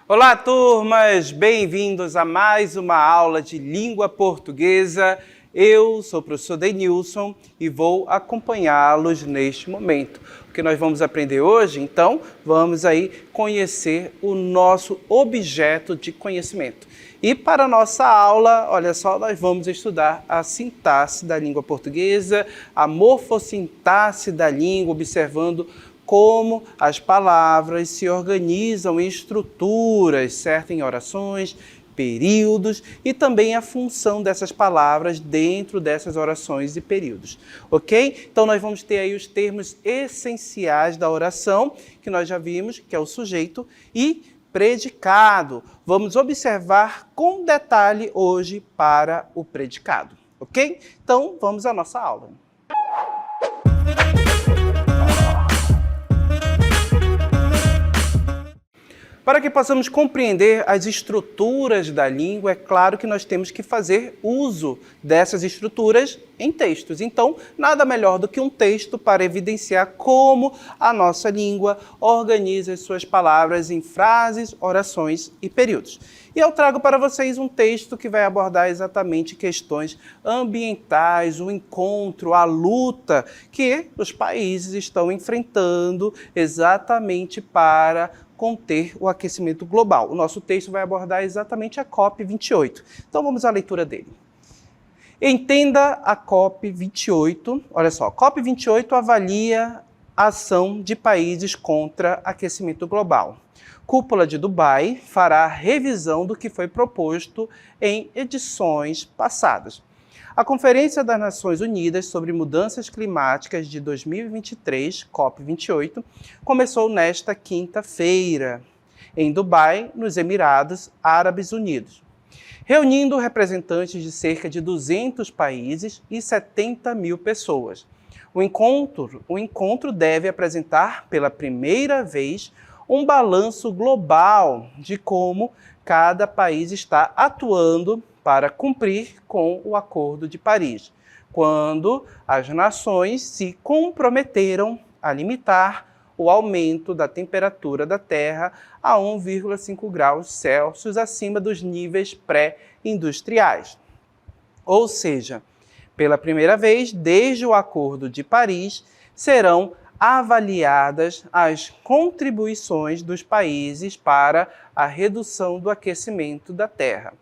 Olá, turmas! Bem-vindos a mais uma aula de língua portuguesa. Eu sou o professor Denilson e vou acompanhá-los neste momento. O que nós vamos aprender hoje? Então, vamos aí conhecer o nosso objeto de conhecimento. E para a nossa aula, olha só, nós vamos estudar a sintaxe da língua portuguesa, a morfossintaxe da língua, observando como as palavras se organizam em estruturas, certo? Em orações, períodos e também a função dessas palavras dentro dessas orações e períodos, ok? Então nós vamos ter aí os termos essenciais da oração, que nós já vimos, que é o sujeito e predicado. Vamos observar com detalhe hoje para o predicado, ok? Então vamos à nossa aula. Para que possamos compreender as estruturas da língua, é claro que nós temos que fazer uso dessas estruturas em textos. Então, nada melhor do que um texto para evidenciar como a nossa língua organiza as suas palavras em frases, orações e períodos. E eu trago para vocês um texto que vai abordar exatamente questões ambientais, o encontro, a luta que os países estão enfrentando exatamente para conter o aquecimento global. O nosso texto vai abordar exatamente a COP28. Então vamos à leitura dele. Entenda a COP28. Olha só, COP28 avalia a ação de países contra aquecimento global. Cúpula de Dubai fará revisão do que foi proposto em edições passadas. A Conferência das Nações Unidas sobre Mudanças Climáticas de 2023, COP28, começou nesta quinta-feira, em Dubai, nos Emirados Árabes Unidos, reunindo representantes de cerca de 200 países e 70 mil pessoas. O encontro deve apresentar, pela primeira vez, um balanço global de como cada país está atuando para cumprir com o Acordo de Paris, quando as nações se comprometeram a limitar o aumento da temperatura da Terra a 1,5 graus Celsius acima dos níveis pré-industriais. Ou seja, pela primeira vez, desde o Acordo de Paris, serão avaliadas as contribuições dos países para a redução do aquecimento da Terra.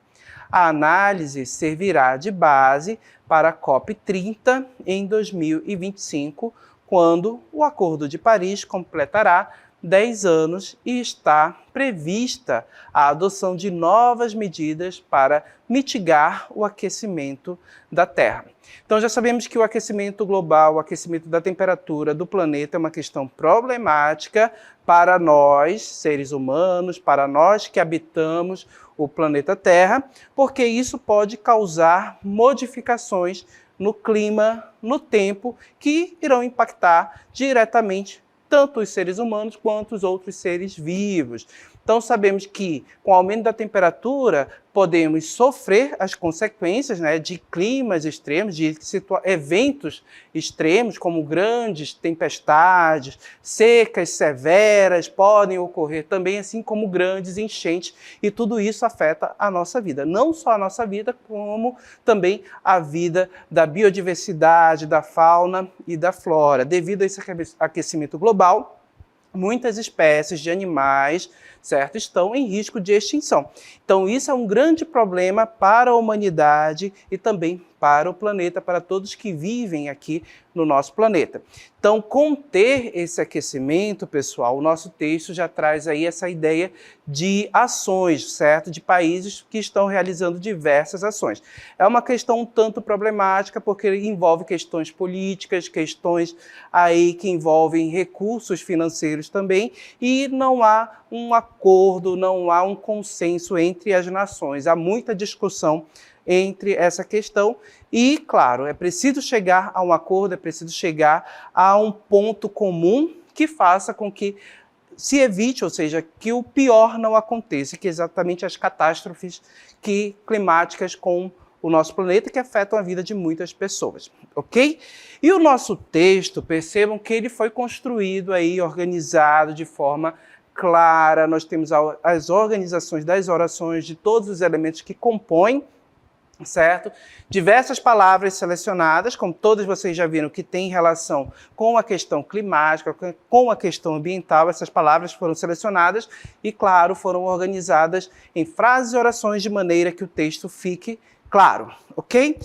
A análise servirá de base para a COP30 em 2025, quando o Acordo de Paris completará 10 anos e está prevista a adoção de novas medidas para mitigar o aquecimento da Terra. Então já sabemos que o aquecimento global, o aquecimento da temperatura do planeta é uma questão problemática para nós, seres humanos, para nós que habitamos o planeta Terra, porque isso pode causar modificações no clima, no tempo, que irão impactar diretamente tanto os seres humanos quanto os outros seres vivos. Então sabemos que com o aumento da temperatura podemos sofrer as consequências, de climas extremos, de eventos extremos, como grandes tempestades, secas severas podem ocorrer também, assim como grandes enchentes, e tudo isso afeta a nossa vida. Não só a nossa vida, como também a vida da biodiversidade, da fauna e da flora. Devido a esse aquecimento global, muitas espécies de animais, certo, estão em risco de extinção. Então isso é um grande problema para a humanidade e também para o planeta, para todos que vivem aqui no nosso planeta. Então, conter esse aquecimento, pessoal, o nosso texto já traz aí essa ideia de ações, certo? De países que estão realizando diversas ações. É uma questão um tanto problemática, porque envolve questões políticas, questões aí que envolvem recursos financeiros também, e não há um acordo, não há um consenso entre as nações. Há muita discussão entre essa questão e, claro, é preciso chegar a um acordo, é preciso chegar a um ponto comum que faça com que se evite, ou seja, que o pior não aconteça, que exatamente as catástrofes climáticas com o nosso planeta que afetam a vida de muitas pessoas, ok? E o nosso texto, percebam que ele foi construído aí, organizado de forma clara, nós temos as organizações das orações, de todos os elementos que compõem, certo? Diversas palavras selecionadas, como todos vocês já viram, que tem relação com a questão climática, com a questão ambiental. Essas palavras foram selecionadas e, claro, foram organizadas em frases e orações de maneira que o texto fique claro, ok?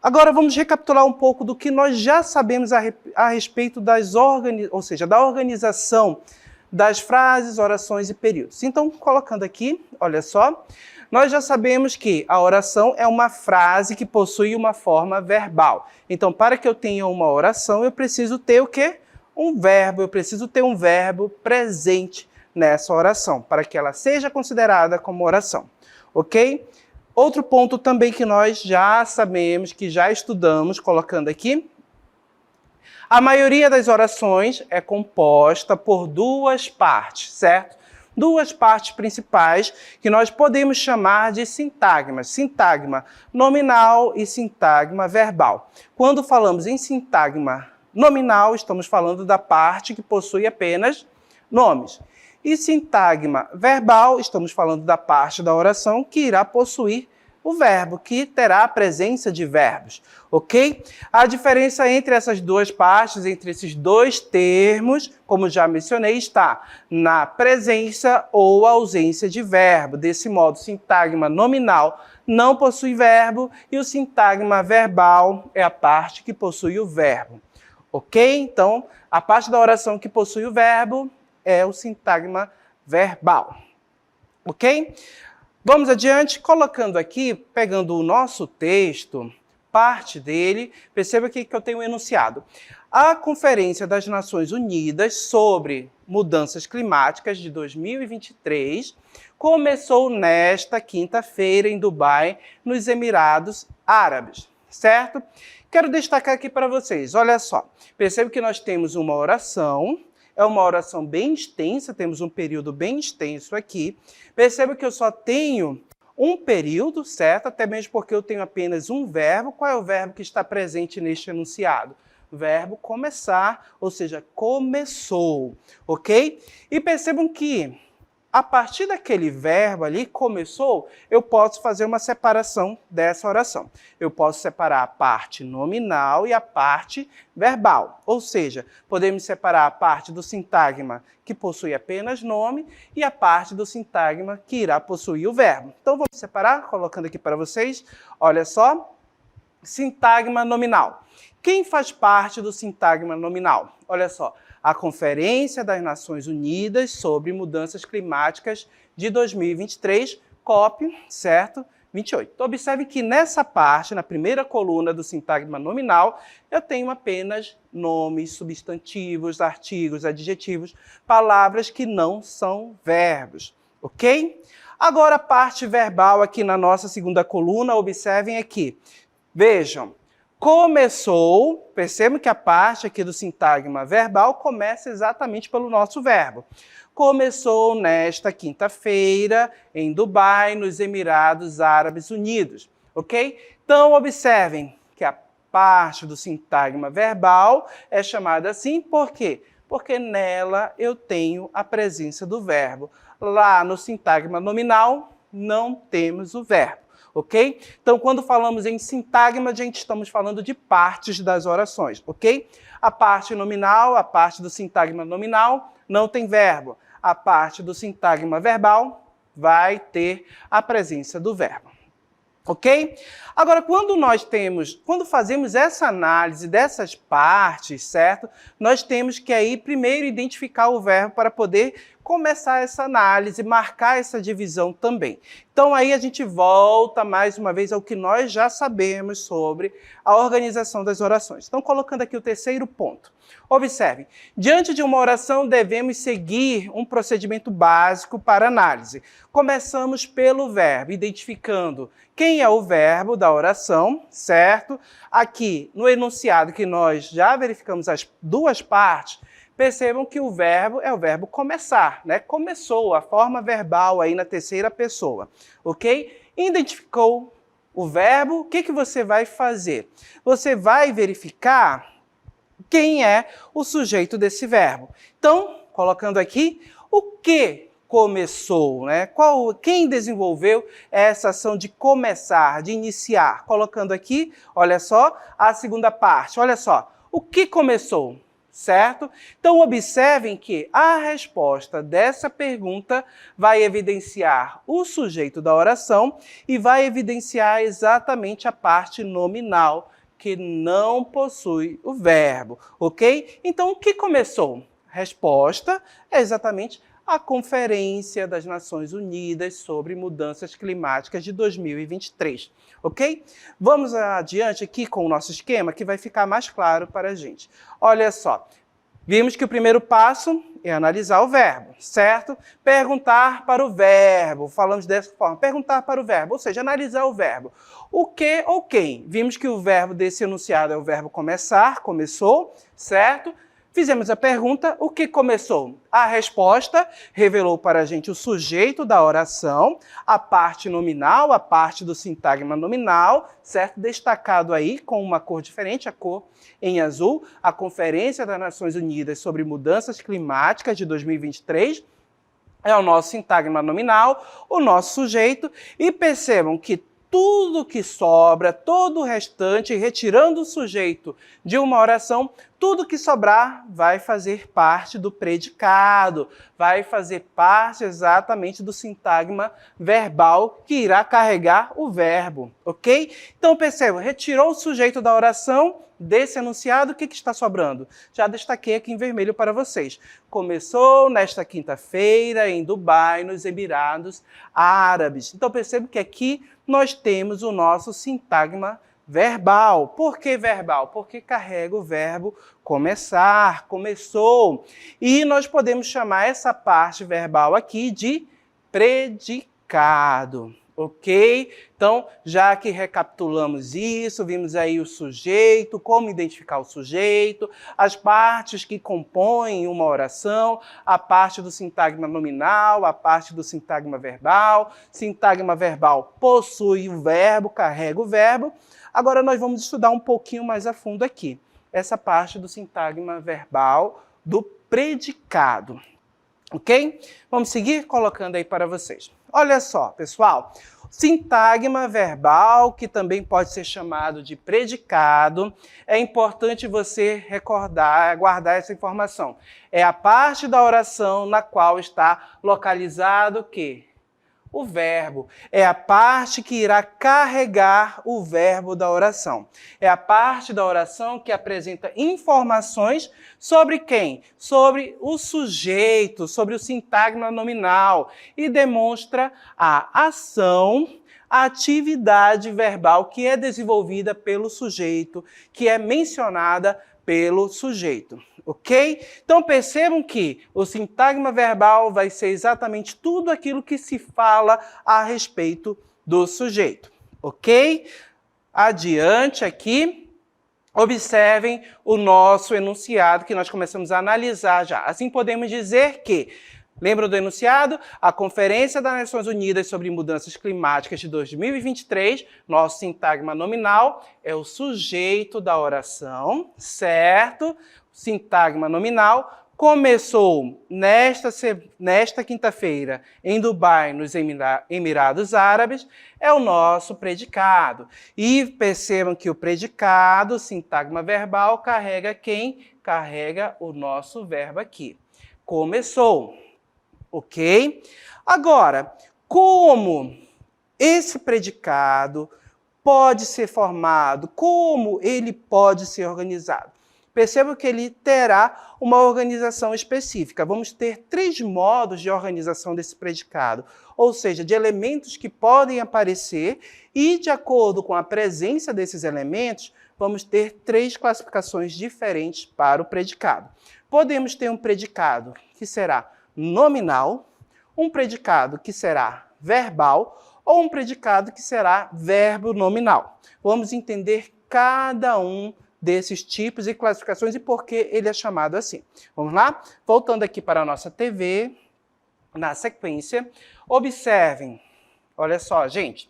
Agora vamos recapitular um pouco do que nós já sabemos a respeito da organização das frases, orações e períodos. Então, colocando aqui, olha só, nós já sabemos que a oração é uma frase que possui uma forma verbal. Então, para que eu tenha uma oração, eu preciso ter o quê? Um verbo, eu preciso ter um verbo presente nessa oração, para que ela seja considerada como oração, ok? Outro ponto também que nós já sabemos, que já estudamos, colocando aqui, a maioria das orações é composta por duas partes, certo? Duas partes principais que nós podemos chamar de sintagmas. Sintagma nominal e sintagma verbal. Quando falamos em sintagma nominal, estamos falando da parte que possui apenas nomes. E sintagma verbal, estamos falando da parte da oração que irá possuir o verbo, que terá a presença de verbos, ok? A diferença entre essas duas partes, entre esses dois termos, como já mencionei, está na presença ou ausência de verbo. Desse modo, o sintagma nominal não possui verbo e o sintagma verbal é a parte que possui o verbo, ok? Então, a parte da oração que possui o verbo é o sintagma verbal, ok? Vamos adiante, colocando aqui, pegando o nosso texto, parte dele, perceba aqui que eu tenho um enunciado. A Conferência das Nações Unidas sobre Mudanças Climáticas de 2023 começou nesta quinta-feira em Dubai, nos Emirados Árabes, certo? Quero destacar aqui para vocês, olha só, perceba que nós temos uma oração. É uma oração bem extensa, temos um período bem extenso aqui. Perceba que eu só tenho um período, certo? Até mesmo porque eu tenho apenas um verbo. Qual é o verbo que está presente neste enunciado? Verbo começar, ou seja, começou, ok? E percebam que, a partir daquele verbo ali, começou, eu posso fazer uma separação dessa oração. Eu posso separar a parte nominal e a parte verbal. Ou seja, podemos separar a parte do sintagma que possui apenas nome e a parte do sintagma que irá possuir o verbo. Então, vamos separar, colocando aqui para vocês. Olha só, sintagma nominal. Quem faz parte do sintagma nominal? Olha só. A Conferência das Nações Unidas sobre Mudanças Climáticas de 2023, COP, certo? 28. Então, observe que nessa parte, na primeira coluna do sintagma nominal, eu tenho apenas nomes, substantivos, artigos, adjetivos, palavras que não são verbos, ok? Agora, a parte verbal aqui na nossa segunda coluna, observem aqui. Vejam. Começou, percebam que a parte aqui do sintagma verbal começa exatamente pelo nosso verbo. Começou nesta quinta-feira em Dubai, nos Emirados Árabes Unidos, ok? Então, observem que a parte do sintagma verbal é chamada assim, por quê? Porque nela eu tenho a presença do verbo. Lá no sintagma nominal, não temos o verbo. Ok? Então, quando falamos em sintagma, gente, estamos falando de partes das orações, ok? A parte nominal, a parte do sintagma nominal, não tem verbo. A parte do sintagma verbal vai ter a presença do verbo, ok? Agora, quando fazemos essa análise dessas partes, certo? Nós temos que aí primeiro identificar o verbo para poder começar essa análise, marcar essa divisão também. Então aí a gente volta mais uma vez ao que nós já sabemos sobre a organização das orações. Então colocando aqui o terceiro ponto. Observe, diante de uma oração devemos seguir um procedimento básico para análise. Começamos pelo verbo, identificando quem é o verbo da oração, certo? Aqui no enunciado que nós já verificamos as duas partes, percebam que o verbo é o verbo começar, né? Começou, a forma verbal aí na terceira pessoa, ok? Identificou o verbo, o que você vai fazer? Você vai verificar quem é o sujeito desse verbo. Então, colocando aqui o que começou, né? Quem desenvolveu essa ação de começar, de iniciar? Colocando aqui, olha só, a segunda parte, olha só, o que começou? Certo? Então, observem que a resposta dessa pergunta vai evidenciar o sujeito da oração e vai evidenciar exatamente a parte nominal, que não possui o verbo, ok? Então, o que começou? Resposta é exatamente a Conferência das Nações Unidas sobre Mudanças Climáticas de 2023, ok? Vamos adiante aqui com o nosso esquema, que vai ficar mais claro para a gente. Olha só, vimos que o primeiro passo é analisar o verbo, certo? Perguntar para o verbo, falamos dessa forma, perguntar para o verbo, ou seja, analisar o verbo. O que ou quem? Vimos que o verbo desse enunciado é o verbo começar, começou, certo? Fizemos a pergunta, o que começou? A resposta revelou para a gente o sujeito da oração, a parte nominal, a parte do sintagma nominal, certo? Destacado aí com uma cor diferente, a cor em azul, a Conferência das Nações Unidas sobre Mudanças Climáticas de 2023, é o nosso sintagma nominal, o nosso sujeito, e percebam que tudo que sobra, todo o restante, retirando o sujeito de uma oração, tudo que sobrar vai fazer parte do predicado, vai fazer parte exatamente do sintagma verbal que irá carregar o verbo, ok? Então percebam, retirou o sujeito da oração, desse enunciado, o que está sobrando? Já destaquei aqui em vermelho para vocês. Começou nesta quinta-feira em Dubai, nos Emirados Árabes. Então percebo que aqui nós temos o nosso sintagma verbal. Por que verbal? Porque carrega o verbo começar, começou. E nós podemos chamar essa parte verbal aqui de predicado. Ok? Então, já que recapitulamos isso, vimos aí o sujeito, como identificar o sujeito, as partes que compõem uma oração, a parte do sintagma nominal, a parte do sintagma verbal. Sintagma verbal possui o verbo, carrega o verbo. Agora nós vamos estudar um pouquinho mais a fundo aqui, essa parte do sintagma verbal do predicado. Ok? Vamos seguir colocando aí para vocês. Olha só, pessoal, sintagma verbal, que também pode ser chamado de predicado, é importante você recordar, guardar essa informação. É a parte da oração na qual está localizado o quê? O verbo. É a parte que irá carregar o verbo da oração. É a parte da oração que apresenta informações sobre quem? Sobre o sujeito, sobre o sintagma nominal e demonstra a ação, a atividade verbal que é desenvolvida pelo sujeito, que é mencionada pelo sujeito, ok? Então percebam que o sintagma verbal vai ser exatamente tudo aquilo que se fala a respeito do sujeito, ok? Adiante aqui, observem o nosso enunciado que nós começamos a analisar já. Assim podemos dizer que, lembram do enunciado? A Conferência das Nações Unidas sobre Mudanças Climáticas de 2023, nosso sintagma nominal é o sujeito da oração, certo? Sintagma nominal começou nesta quinta-feira em Dubai, nos Emirados Árabes, é o nosso predicado. E percebam que o predicado, sintagma verbal, carrega quem? Carrega o nosso verbo aqui. Começou. Ok? Agora, como esse predicado pode ser formado? Como ele pode ser organizado? Perceba que ele terá uma organização específica. Vamos ter 3 modos de organização desse predicado, ou seja, de elementos que podem aparecer e, de acordo com a presença desses elementos, vamos ter 3 classificações diferentes para o predicado. Podemos ter um predicado que será nominal, um predicado que será verbal ou um predicado que será verbo nominal. Vamos entender cada um desses tipos e classificações e por que ele é chamado assim. Vamos lá? Voltando aqui para a nossa TV, na sequência, observem, olha só, gente,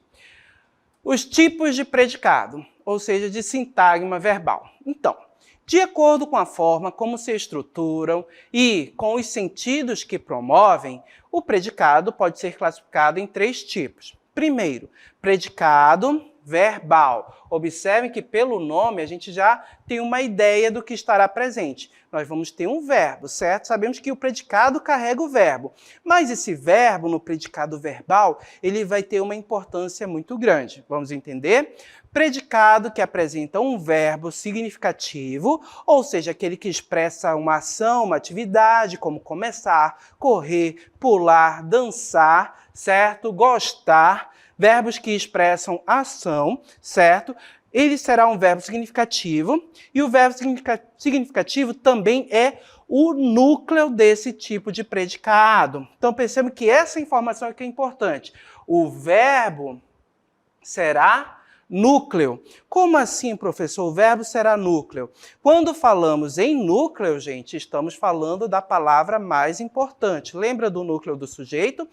os tipos de predicado, ou seja, de sintagma verbal. Então, De acordo com a forma como se estruturam e com os sentidos que promovem, o predicado pode ser classificado em 3 tipos. Primeiro, predicado verbal. Observem que pelo nome a gente já tem uma ideia do que estará presente. Nós vamos ter um verbo, certo? Sabemos que o predicado carrega o verbo, mas esse verbo no predicado verbal, ele vai ter uma importância muito grande. Vamos entender? Predicado que apresenta um verbo significativo, ou seja, aquele que expressa uma ação, uma atividade, como começar, correr, pular, dançar, certo? Gostar, verbos que expressam ação, certo? Ele será um verbo significativo, e o verbo significativo também é o núcleo desse tipo de predicado. Então, percebam que essa informação é que é importante. O verbo será núcleo. Como assim, professor? O verbo será núcleo. Quando falamos em núcleo, gente, estamos falando da palavra mais importante. Lembra do núcleo do sujeito?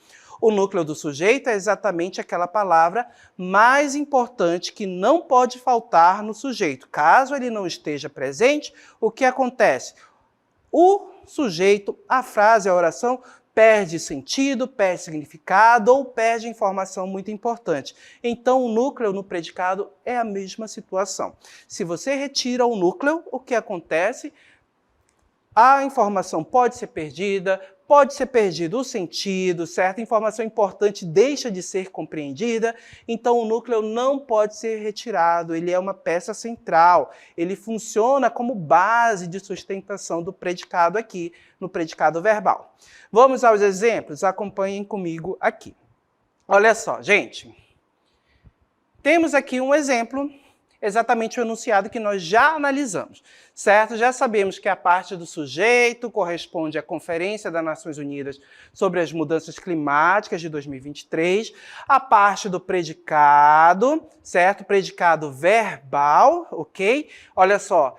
O núcleo do sujeito é exatamente aquela palavra mais importante que não pode faltar no sujeito. Caso ele não esteja presente, o que acontece? O sujeito, a frase, a oração, perde sentido, perde significado ou perde informação muito importante. Então, o núcleo no predicado é a mesma situação. Se você retira o núcleo, o que acontece? A informação pode ser perdido o sentido, certo? Informação importante deixa de ser compreendida, então o núcleo não pode ser retirado, ele é uma peça central, ele funciona como base de sustentação do predicado aqui, no predicado verbal. Vamos aos exemplos? Acompanhem comigo aqui. Olha só, gente, temos aqui um exemplo, exatamente o enunciado que nós já analisamos, certo? Já sabemos que a parte do sujeito corresponde à Conferência das Nações Unidas sobre as Mudanças Climáticas de 2023, a parte do predicado, certo? Predicado verbal, ok? Olha só,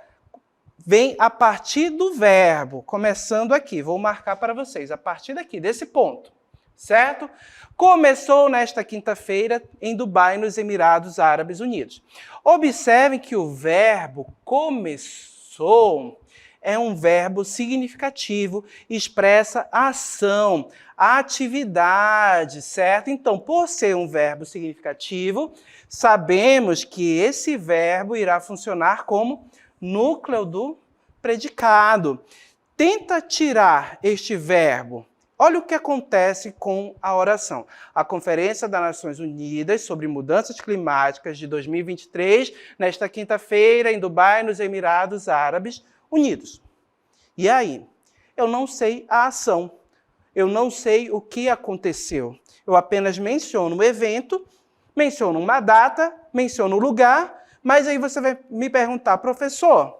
vem a partir do verbo, começando aqui, vou marcar para vocês, a partir daqui, desse ponto, certo? Começou nesta quinta-feira em Dubai, nos Emirados Árabes Unidos. Observem que o verbo começou é um verbo significativo, expressa ação, atividade, certo? Então, por ser um verbo significativo, sabemos que esse verbo irá funcionar como núcleo do predicado. Tenta tirar este verbo. Olha o que acontece com a oração. A Conferência das Nações Unidas sobre Mudanças Climáticas de 2023, nesta quinta-feira, em Dubai, nos Emirados Árabes Unidos. E aí? Eu não sei a ação. Eu não sei o que aconteceu. Eu apenas menciono o evento, menciono uma data, menciono o lugar, mas aí você vai me perguntar, professor,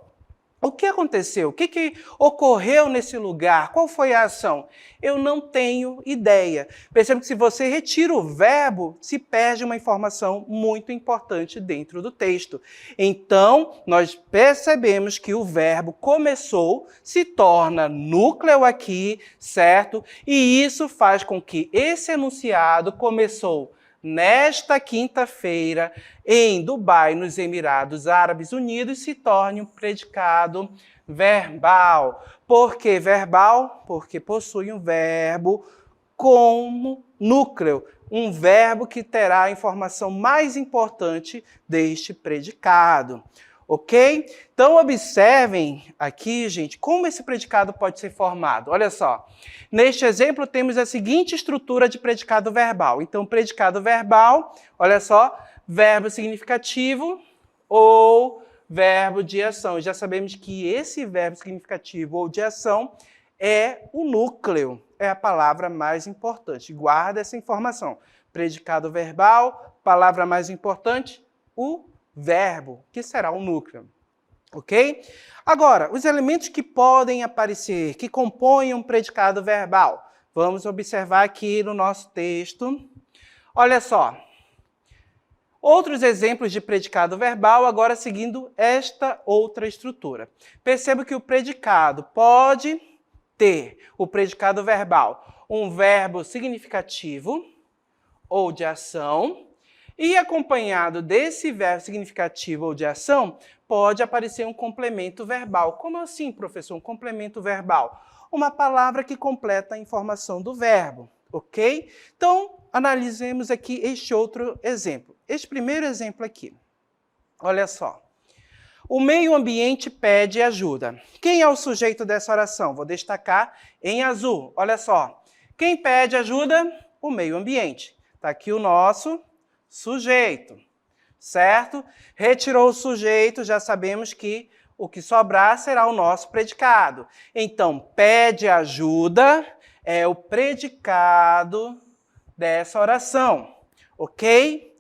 o que aconteceu? O que ocorreu nesse lugar? Qual foi a ação? Eu não tenho ideia. Perceba que se você retira o verbo, se perde uma informação muito importante dentro do texto. Então, nós percebemos que o verbo começou, se torna núcleo aqui, certo? E isso faz com que esse enunciado começou nesta quinta-feira, em Dubai, nos Emirados Árabes Unidos, se torne um predicado verbal. Por que verbal? Porque possui um verbo como núcleo, um verbo que terá a informação mais importante deste predicado. Ok? Então, observem aqui, gente, como esse predicado pode ser formado. Olha só, neste exemplo temos a seguinte estrutura de predicado verbal. Então, predicado verbal, olha só, verbo significativo ou verbo de ação. Já sabemos que esse verbo significativo ou de ação é o núcleo, é a palavra mais importante. Guarda essa informação. Predicado verbal, palavra mais importante, o verbo, que será o núcleo, ok? Agora, os elementos que podem aparecer, que compõem um predicado verbal. Vamos observar aqui no nosso texto. Olha só. Outros exemplos de predicado verbal, agora seguindo esta outra estrutura. Perceba que o predicado pode ter, o predicado verbal, um verbo significativo ou de ação, e acompanhado desse verbo significativo ou de ação, pode aparecer um complemento verbal. Como assim, professor? Um complemento verbal? Uma palavra que completa a informação do verbo, ok? Então, analisemos aqui este outro exemplo. Este primeiro exemplo aqui. Olha só. O meio ambiente pede ajuda. Quem é o sujeito dessa oração? Vou destacar em azul. Olha só. Quem pede ajuda? O meio ambiente. Está aqui o nosso sujeito, certo? Retirou o sujeito, já sabemos que o que sobrar será o nosso predicado. Então, pede ajuda é o predicado dessa oração, ok?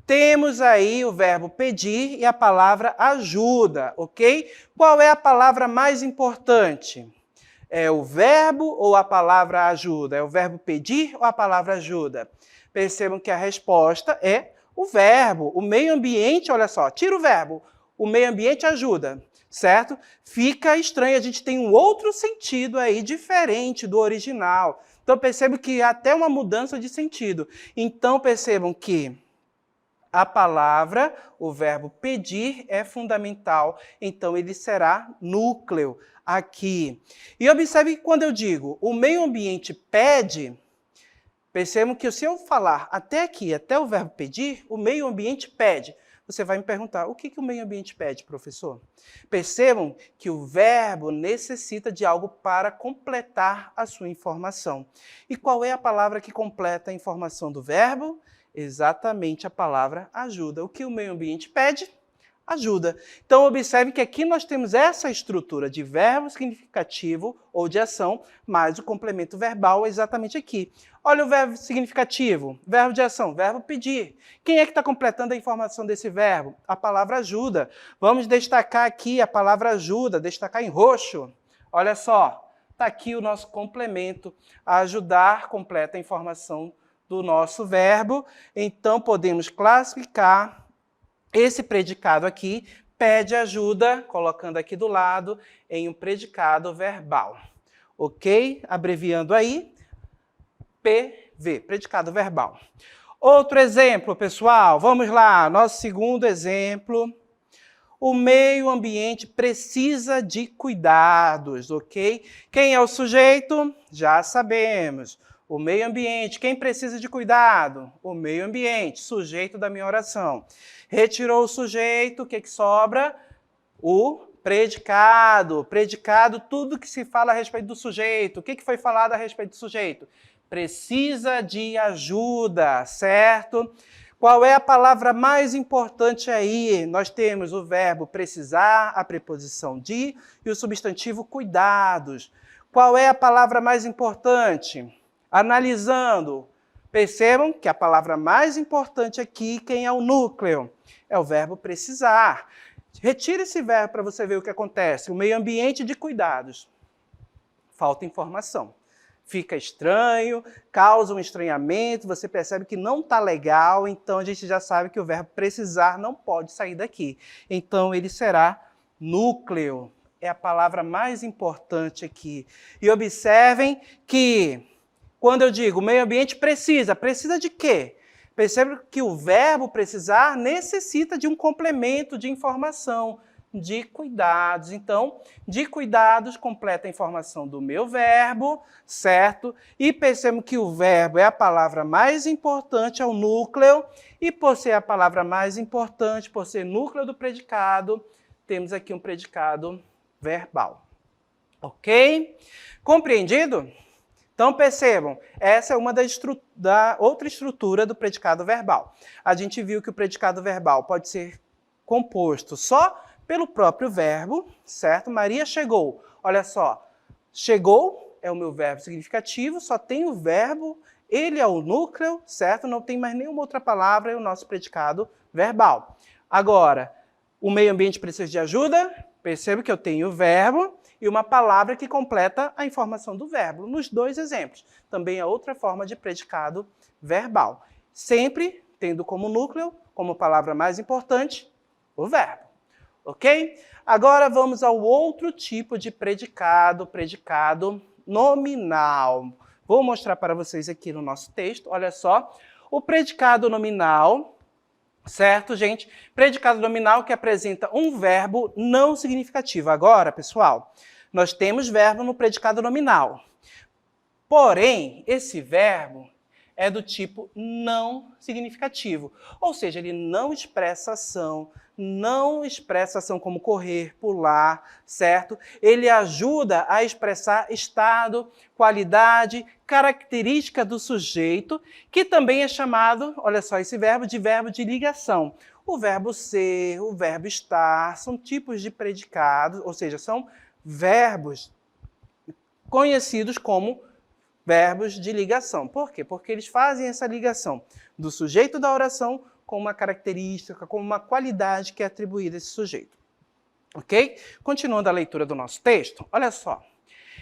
Temos aí o verbo pedir e a palavra ajuda, ok? Qual é a palavra mais importante? É o verbo ou a palavra ajuda? É o verbo pedir ou a palavra ajuda? Percebam que a resposta é o verbo. O meio ambiente, olha só, tira o verbo. O meio ambiente ajuda, certo? Fica estranho, a gente tem um outro sentido aí diferente do original. Então percebam que há até uma mudança de sentido. Então percebam que a palavra, o verbo pedir, é fundamental, então ele será núcleo aqui. E observe que quando eu digo o meio ambiente pede, percebam que se eu falar até aqui, até o verbo pedir, o meio ambiente pede. Você vai me perguntar, o que o meio ambiente pede, professor? Percebam que o verbo necessita de algo para completar a sua informação. E qual é a palavra que completa a informação do verbo? Exatamente a palavra ajuda. O que o meio ambiente pede? Ajuda. Então, observe que aqui nós temos essa estrutura de verbo significativo ou de ação, mais o complemento verbal exatamente aqui. Olha o verbo significativo, verbo de ação, verbo pedir. Quem é que está completando a informação desse verbo? A palavra ajuda. Vamos destacar aqui a palavra ajuda, destacar em roxo. Olha só, está aqui o nosso complemento. Ajudar completa a informação do nosso verbo. Então, podemos classificar esse predicado aqui, pede ajuda, colocando aqui do lado, em um predicado verbal. Ok? Abreviando aí, PV, predicado verbal. Outro exemplo, pessoal, vamos lá, nosso segundo exemplo. O meio ambiente precisa de cuidados, ok? Quem é o sujeito? Já sabemos. O meio ambiente, quem precisa de cuidado? O meio ambiente, sujeito da minha oração. Retirou o sujeito, o que sobra? O predicado. Predicado, tudo que se fala a respeito do sujeito. O que foi falado a respeito do sujeito? Precisa de ajuda, certo? Qual é a palavra mais importante aí? Nós temos o verbo precisar, a preposição de e o substantivo cuidados. Qual é a palavra mais importante? Analisando, percebam que a palavra mais importante aqui, quem é o núcleo? É o verbo precisar. Retire esse verbo para você ver o que acontece. O meio ambiente de cuidados. Falta informação. Fica estranho, causa um estranhamento, você percebe que não está legal, então a gente já sabe que o verbo precisar não pode sair daqui. Então ele será núcleo. É a palavra mais importante aqui. E observem que quando eu digo meio ambiente precisa de quê? Percebe que o verbo precisar necessita de um complemento de informação, de cuidados. Então, de cuidados completa a informação do meu verbo, certo? E percebam que o verbo é a palavra mais importante, é o núcleo, e por ser a palavra mais importante, por ser núcleo do predicado, temos aqui um predicado verbal. Ok? Compreendido? Então, percebam, essa é uma da outra estrutura do predicado verbal. A gente viu que o predicado verbal pode ser composto só pelo próprio verbo, certo? Maria chegou. Olha só, chegou é o meu verbo significativo, só tem o verbo, ele é o núcleo, certo? Não tem mais nenhuma outra palavra, é o nosso predicado verbal. Agora, o meio ambiente precisa de ajuda? Perceba que eu tenho o verbo e uma palavra que completa a informação do verbo, nos dois exemplos. Também é outra forma de predicado verbal. Sempre tendo como núcleo, como palavra mais importante, o verbo. Ok? Agora vamos ao outro tipo de predicado, predicado nominal. Vou mostrar para vocês aqui no nosso texto, olha só. O predicado nominal Certo, gente? Predicado nominal que apresenta um verbo não significativo. Agora, pessoal, nós temos verbo no predicado nominal. Porém, esse verbo é do tipo não significativo. Ou seja, ele não expressa ação como correr, pular, certo? Ele ajuda a expressar estado, qualidade, característica do sujeito, que também é chamado, olha só, esse verbo de ligação. O verbo ser, o verbo estar, são tipos de predicados, ou seja, são verbos conhecidos como verbos de ligação. Por quê? Porque eles fazem essa ligação do sujeito da oração com uma característica, com uma qualidade que é atribuída a esse sujeito. Ok? Continuando a leitura do nosso texto, olha só.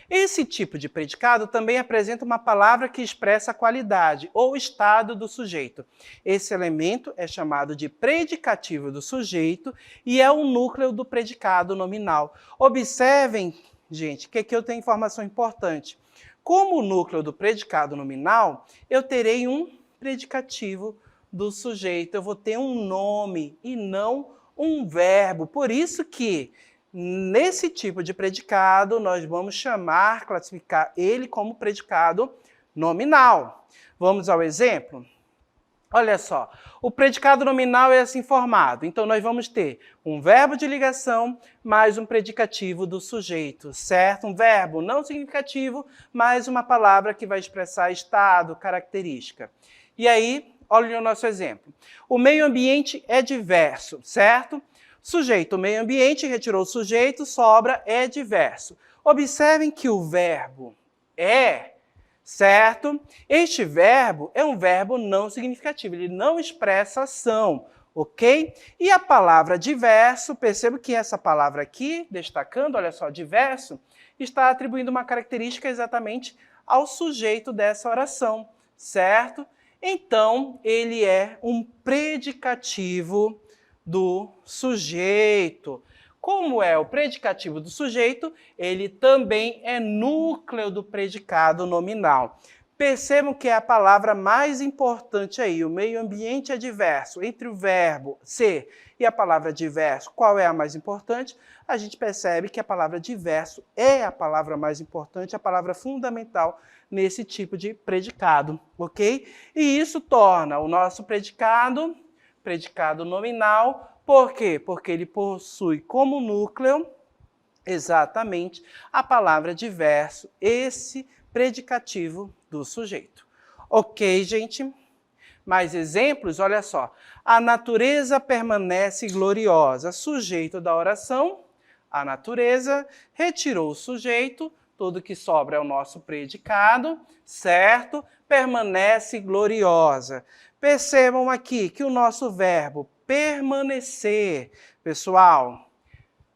Esse tipo de predicado também apresenta uma palavra que expressa a qualidade ou estado do sujeito. Esse elemento é chamado de predicativo do sujeito e é o núcleo do predicado nominal. Observem, gente, que aqui eu tenho informação importante. Como núcleo do predicado nominal, eu terei um predicativo do sujeito. Eu vou ter um nome e não um verbo. Por isso que, nesse tipo de predicado, nós vamos classificar ele como predicado nominal. Vamos ao exemplo? Olha só, o predicado nominal é assim formado. Então, nós vamos ter um verbo de ligação mais um predicativo do sujeito, certo? Um verbo não significativo mais uma palavra que vai expressar estado, característica. E aí, olha o nosso exemplo. O meio ambiente é diverso, certo? Sujeito, o meio ambiente, retirou o sujeito, sobra é diverso. Observem que o verbo é, certo? Este verbo é um verbo não significativo, ele não expressa ação, ok? E a palavra diverso, perceba que essa palavra aqui, destacando, olha só, diverso, está atribuindo uma característica exatamente ao sujeito dessa oração, certo? Então, ele é um predicativo do sujeito. Como é o predicativo do sujeito, ele também é núcleo do predicado nominal. Percebam que é a palavra mais importante aí. O meio ambiente é diverso. Entre o verbo ser e a palavra diverso, qual é a mais importante? A gente percebe que a palavra diverso é a palavra mais importante, a palavra fundamental nesse tipo de predicado, ok? E isso torna o nosso predicado nominal. Por quê? Porque ele possui como núcleo exatamente a palavra diverso, esse predicativo do sujeito. Ok, gente? Mais exemplos? Olha só. A natureza permanece gloriosa. Sujeito da oração, a natureza, retirou o sujeito, tudo que sobra é o nosso predicado, certo? Permanece gloriosa. Percebam aqui que o nosso verbo permanecer, pessoal,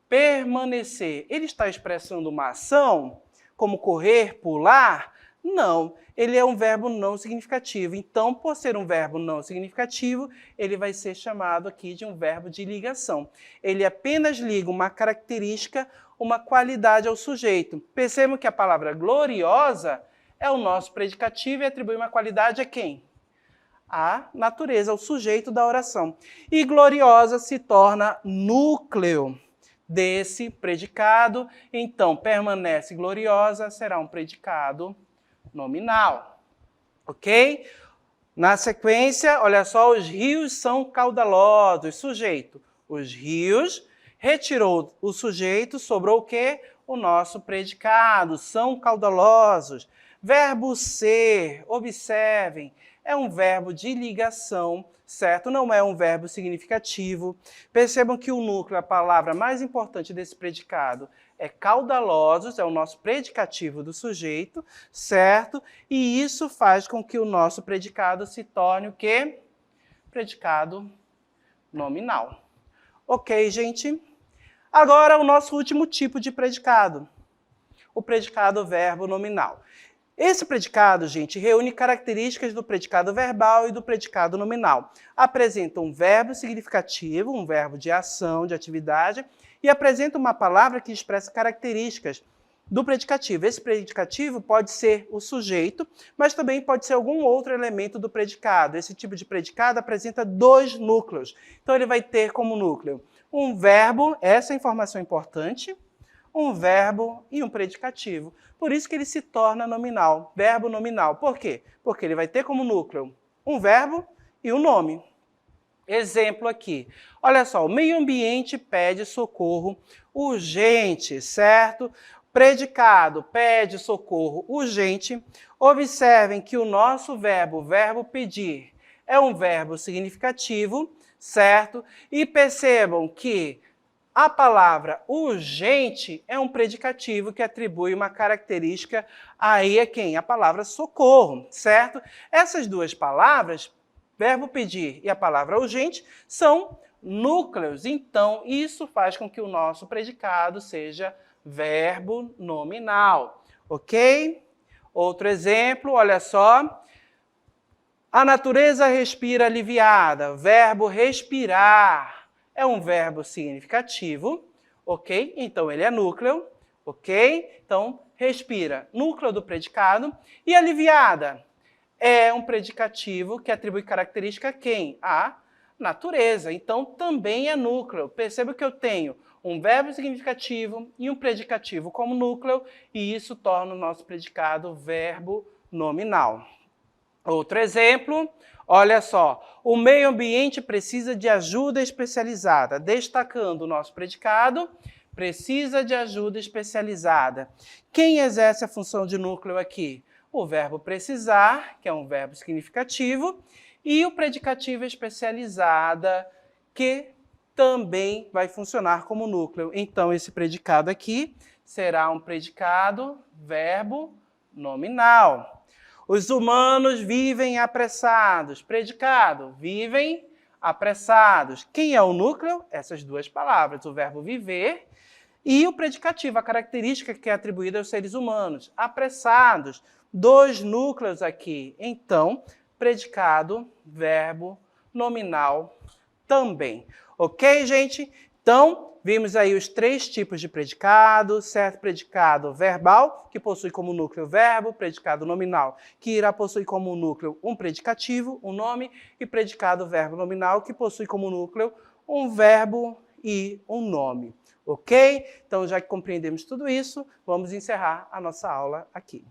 permanecer, ele está expressando uma ação, como correr, pular? Não, ele é um verbo não significativo. Então, por ser um verbo não significativo, ele vai ser chamado aqui de um verbo de ligação. Ele apenas liga uma característica, uma qualidade ao sujeito. Percebam que a palavra gloriosa é o nosso predicativo e atribui uma qualidade a quem? A natureza, o sujeito da oração. E gloriosa se torna núcleo desse predicado, então permanece gloriosa, será um predicado nominal. Ok? Na sequência, olha só, os rios são caudalosos. Sujeito, os rios, retirou o sujeito, sobrou o quê? O nosso predicado, são caudalosos. Verbo ser, observem, é um verbo de ligação, certo? Não é um verbo significativo. Percebam que o núcleo, a palavra mais importante desse predicado, é caudalosos, é o nosso predicativo do sujeito, certo? E isso faz com que o nosso predicado se torne o quê? Predicado nominal. Ok, gente? Agora, o nosso último tipo de predicado, o predicado verbo nominal. Esse predicado, gente, reúne características do predicado verbal e do predicado nominal. Apresenta um verbo significativo, um verbo de ação, de atividade, e apresenta uma palavra que expressa características do predicativo. Esse predicativo pode ser o sujeito, mas também pode ser algum outro elemento do predicado. Esse tipo de predicado apresenta dois núcleos. Então, ele vai ter como núcleo um verbo, essa é a informação importante, um verbo e um predicativo. Por isso que ele se torna nominal, verbo nominal. Por quê? Porque ele vai ter como núcleo um verbo e um nome. Exemplo aqui. Olha só, o meio ambiente pede socorro urgente, certo? Predicado, pede socorro urgente. Observem que o nosso verbo, verbo pedir, é um verbo significativo, certo? E percebam que a palavra urgente é um predicativo que atribui uma característica aí a quem? A palavra socorro, certo? Essas duas palavras, verbo pedir e a palavra urgente, são núcleos. Então, isso faz com que o nosso predicado seja verbo nominal, ok? Outro exemplo, olha só. A natureza respira aliviada. Verbo respirar é um verbo significativo, ok? Então, ele é núcleo, ok? Então, respira, núcleo do predicado. E aliviada é um predicativo que atribui característica a quem? A natureza. Então, também é núcleo. Perceba que eu tenho um verbo significativo e um predicativo como núcleo, e isso torna o nosso predicado verbo nominal. Outro exemplo, olha só. O meio ambiente precisa de ajuda especializada. Destacando o nosso predicado, precisa de ajuda especializada. Quem exerce a função de núcleo aqui? O verbo precisar, que é um verbo significativo, e o predicativo especializada, que também vai funcionar como núcleo. Então, esse predicado aqui será um predicado verbo nominal. Os humanos vivem apressados. Predicado, vivem apressados. Quem é o núcleo? Essas duas palavras, o verbo viver e o predicativo, a característica que é atribuída aos seres humanos. Apressados, dois núcleos aqui. Então, predicado, verbo, nominal também. Ok, gente? Então, vimos aí os três tipos de predicado, certo? Predicado verbal, que possui como núcleo verbo, predicado nominal, que irá possuir como núcleo um predicativo, um nome, e predicado verbo nominal, que possui como núcleo um verbo e um nome. Ok? Então, já que compreendemos tudo isso, vamos encerrar a nossa aula aqui.